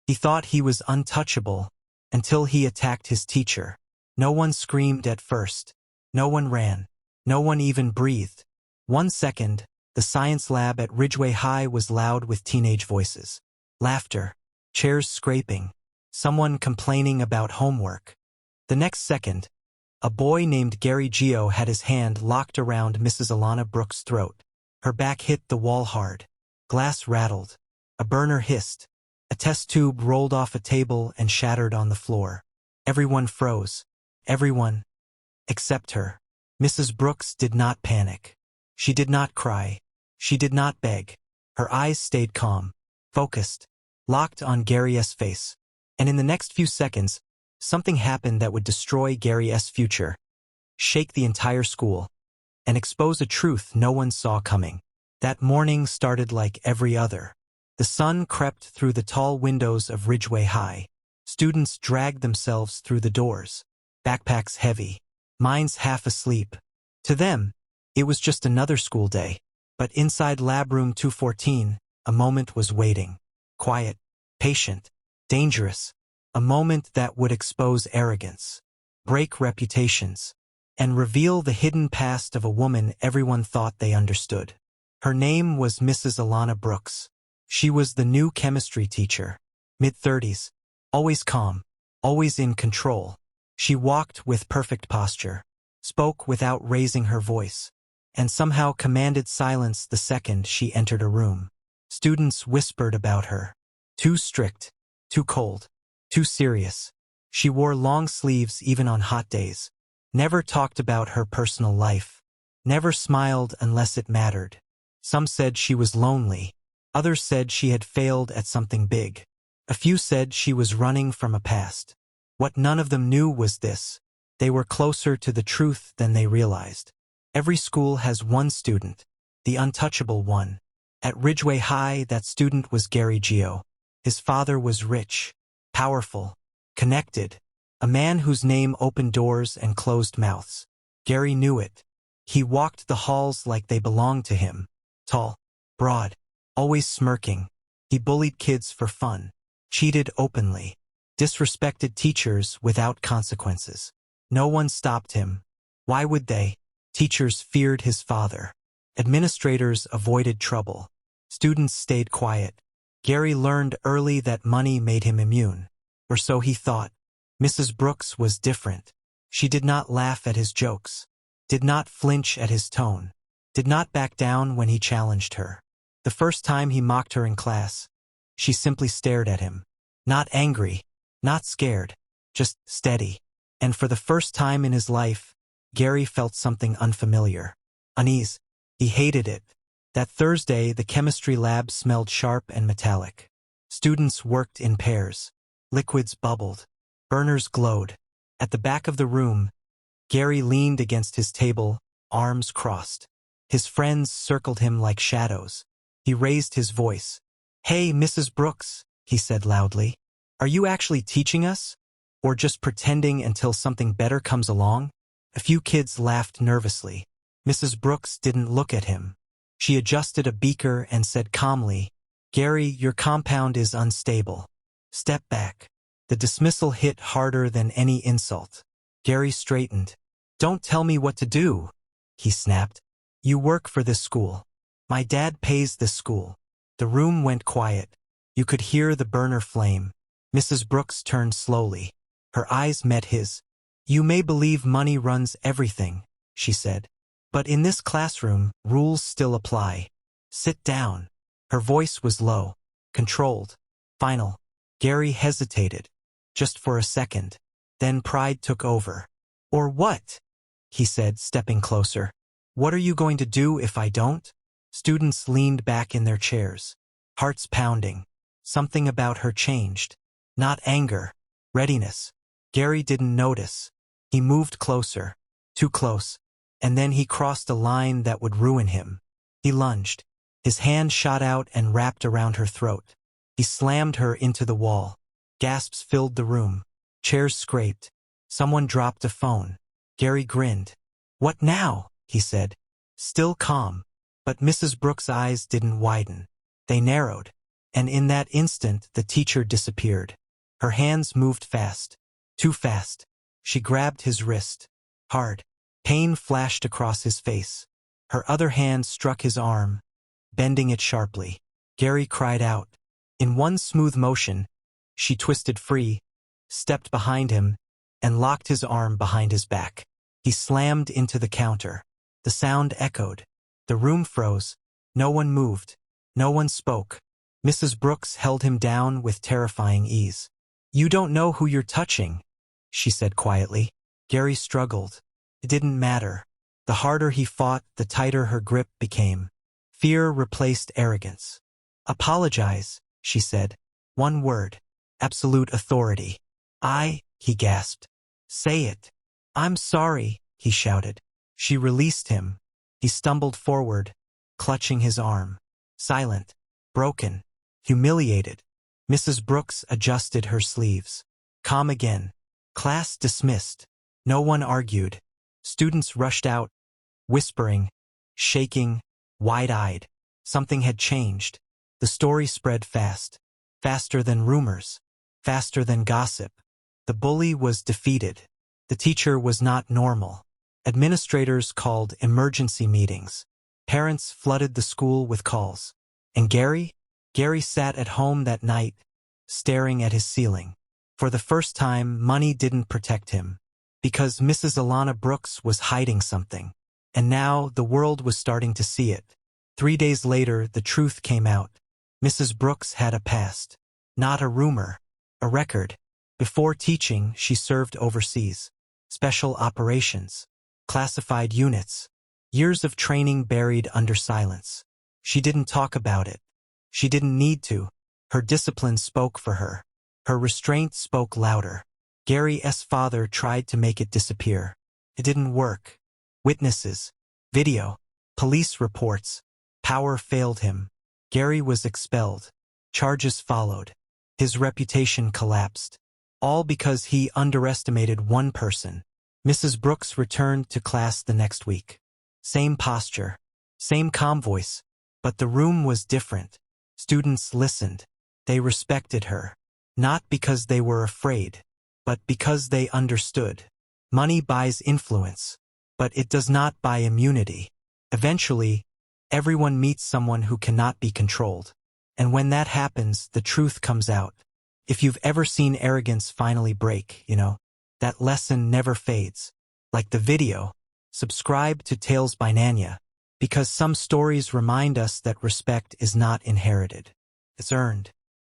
He thought he was untouchable, until he attacked his teacher. No one screamed at first. No one ran. No one even breathed. 1 second, the science lab at Ridgeway High was loud with teenage voices. Laughter. Chairs scraping. Someone complaining about homework. The next second, a boy named Gary Gio had his hand locked around Mrs. Alana Brooks' throat. Her back hit the wall hard. Glass rattled. A burner hissed. A test tube rolled off a table and shattered on the floor. Everyone froze. Everyone. Except her. Mrs. Brooks did not panic. She did not cry. She did not beg. Her eyes stayed calm, focused, locked on Gary's face. And in the next few seconds, something happened that would destroy Gary's future, shake the entire school, and expose a truth no one saw coming. That morning started like every other. The sun crept through the tall windows of Ridgeway High. Students dragged themselves through the doors, backpacks heavy, minds half asleep. To them, it was just another school day. But inside Lab Room 214, a moment was waiting. Quiet, patient, dangerous. A moment that would expose arrogance, break reputations, and reveal the hidden past of a woman everyone thought they understood. Her name was Mrs. Alana Brooks. She was the new chemistry teacher. Mid-30s, always calm, always in control. She walked with perfect posture, spoke without raising her voice, and somehow commanded silence the second she entered a room. Students whispered about her. Too strict, too cold, too serious. She wore long sleeves even on hot days. Never talked about her personal life. Never smiled unless it mattered. Some said she was lonely. Others said she had failed at something big. A few said she was running from a past. What none of them knew was this: they were closer to the truth than they realized. Every school has one student, the untouchable one. At Ridgeway High, that student was Gary Gio. His father was rich, powerful, connected, a man whose name opened doors and closed mouths. Gary knew it. He walked the halls like they belonged to him. Tall, broad, always smirking. He bullied kids for fun, cheated openly, disrespected teachers without consequences. No one stopped him. Why would they? Teachers feared his father. Administrators avoided trouble. Students stayed quiet. Gary learned early that money made him immune. Or so he thought. Mrs. Brooks was different. She did not laugh at his jokes, did not flinch at his tone, did not back down when he challenged her. The first time he mocked her in class, she simply stared at him. Not angry, not scared, just steady. And for the first time in his life, Gary felt something unfamiliar. Unease. He hated it. That Thursday, the chemistry lab smelled sharp and metallic. Students worked in pairs. Liquids bubbled. Burners glowed. At the back of the room, Gary leaned against his table, arms crossed. His friends circled him like shadows. He raised his voice. "Hey, Mrs. Brooks," he said loudly. "Are you actually teaching us? Or just pretending until something better comes along?" A few kids laughed nervously. Mrs. Brooks didn't look at him. She adjusted a beaker and said calmly, "Gary, your compound is unstable. Step back." The dismissal hit harder than any insult. Gary straightened. "Don't tell me what to do," he snapped. "You work for this school. My dad pays this school." The room went quiet. You could hear the burner flame. Mrs. Brooks turned slowly. Her eyes met his. "You may believe money runs everything," she said. "But in this classroom, rules still apply. Sit down." Her voice was low, controlled, final. Gary hesitated, just for a second. Then pride took over. "Or what?" he said, stepping closer. "What are you going to do if I don't?" Students leaned back in their chairs, hearts pounding. Something about her changed. Not anger, readiness. Gary didn't notice. He moved closer, too close, and then he crossed a line that would ruin him. He lunged. His hand shot out and wrapped around her throat. He slammed her into the wall. Gasps filled the room. Chairs scraped. Someone dropped a phone. Gary grinned. "What now?" he said, still calm. But Mrs. Brooks' eyes didn't widen. They narrowed. And in that instant, the teacher disappeared. Her hands moved fast. Too fast. She grabbed his wrist. Hard. Pain flashed across his face. Her other hand struck his arm, bending it sharply. Gary cried out. In one smooth motion, she twisted free, stepped behind him, and locked his arm behind his back. He slammed into the counter. The sound echoed. The room froze. No one moved. No one spoke. Mrs. Brooks held him down with terrifying ease. "You don't know who you're touching," she said quietly. Gary struggled. It didn't matter. The harder he fought, the tighter her grip became. Fear replaced arrogance. "Apologize," she said. One word. Absolute authority. He gasped. "Say it." "I'm sorry," he shouted. She released him. He stumbled forward, clutching his arm. Silent, broken, humiliated. Mrs. Brooks adjusted her sleeves. Calm again. Class dismissed. No one argued. Students rushed out, whispering, shaking, wide-eyed. Something had changed. The story spread fast. Faster than rumors. Faster than gossip. The bully was defeated. The teacher was not normal. Administrators called emergency meetings. Parents flooded the school with calls. And Gary sat at home that night, staring at his ceiling. For the first time, money didn't protect him. Because Mrs. Alana Brooks was hiding something. And now the world was starting to see it. 3 days later, the truth came out. Mrs. Brooks had a past. Not a rumor. A record. Before teaching, she served overseas. Special operations. Classified units. Years of training buried under silence. She didn't talk about it. She didn't need to. Her discipline spoke for her. Her restraint spoke louder. Gary's father tried to make it disappear. It didn't work. Witnesses. Video. Police reports. Power failed him. Gary was expelled. Charges followed. His reputation collapsed. All because he underestimated one person. Mrs. Brooks returned to class the next week. Same posture. Same calm voice. But the room was different. Students listened. They respected her. Not because they were afraid, but because they understood. Money buys influence, but it does not buy immunity. Eventually, everyone meets someone who cannot be controlled. And when that happens, the truth comes out. If you've ever seen arrogance finally break, that lesson never fades. Like the video, subscribe to Tales by Nanya, because some stories remind us that respect is not inherited. It's earned.